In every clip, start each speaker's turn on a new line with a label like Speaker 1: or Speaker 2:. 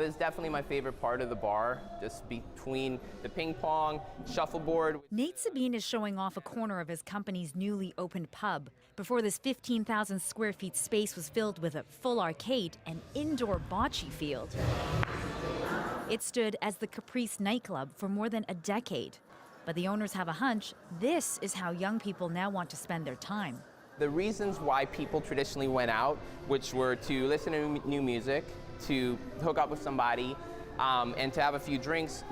Speaker 1: It's definitely my favorite part of the bar, just between the ping pong, shuffleboard.
Speaker 2: Nate Sabine is showing off a corner of his company's newly opened pub. Before this 15,000 square feet space was filled with a full arcade and indoor bocce field. It stood as the Caprice nightclub for more than a decade. But the owners have a hunch this is how young people now want to spend their time.
Speaker 1: The reasons why people traditionally went out, which were to listen to new music, to hook up with somebody, and to have a few drinks,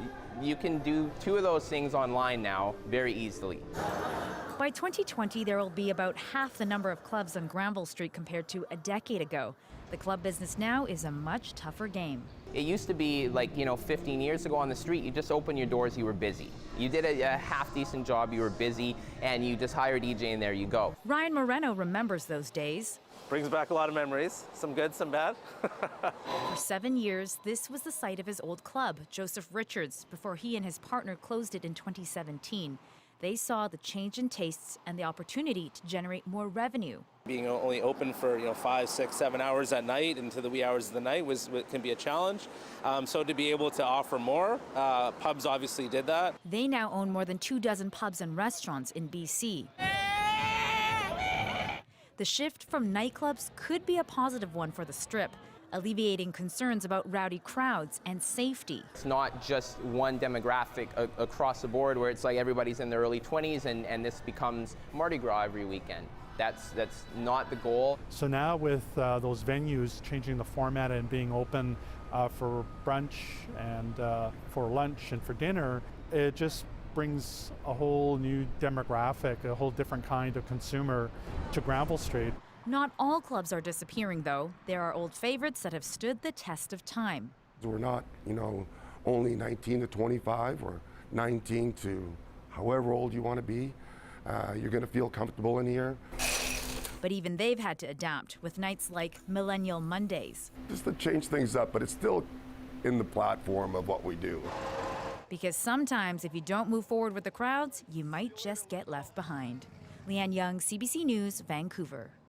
Speaker 1: you can do two of those things online now very easily.
Speaker 2: By 2020, there will be about half the number of clubs on Granville Street compared to a decade ago. The club business now is a much tougher game.
Speaker 1: It used to be like, 15 years ago on the street, you just opened your doors, you were busy. You did a half-decent job, you were busy, and you just hired a DJ and there you go.
Speaker 2: Ryan Moreno remembers those days.
Speaker 3: Brings back a lot of memories, some good, some bad.
Speaker 2: For 7 years, this was the site of his old club, Joseph Richards, before he and his partner closed it in 2017. They saw the change in tastes and the opportunity to generate more revenue.
Speaker 3: Being only open for 5, 6, 7 hours at night into the wee hours of the night can be a challenge. So to be able to offer more, pubs obviously did that.
Speaker 2: They now own more than 24 pubs and restaurants in BC. The shift from nightclubs could be a positive one for the Strip, alleviating concerns about rowdy crowds and safety.
Speaker 1: It's not just one demographic across the board where it's like everybody's in their early 20s and this becomes Mardi Gras every weekend. That's not the goal.
Speaker 4: So now with those venues changing the format and being open for brunch and for lunch and for dinner, it just brings a whole new demographic, a whole different kind of consumer to Granville Street.
Speaker 2: Not all clubs are disappearing, though. There are old favorites that have stood the test of time.
Speaker 5: We're not, only 19 to 25 or 19 to however old you want to be. You're going to feel comfortable in here.
Speaker 2: But even they've had to adapt with nights like Millennial Mondays.
Speaker 5: Just to change things up, but it's still in the platform of what we do.
Speaker 2: Because sometimes if you don't move forward with the crowds, you might just get left behind. Leanne Young, CBC News, Vancouver.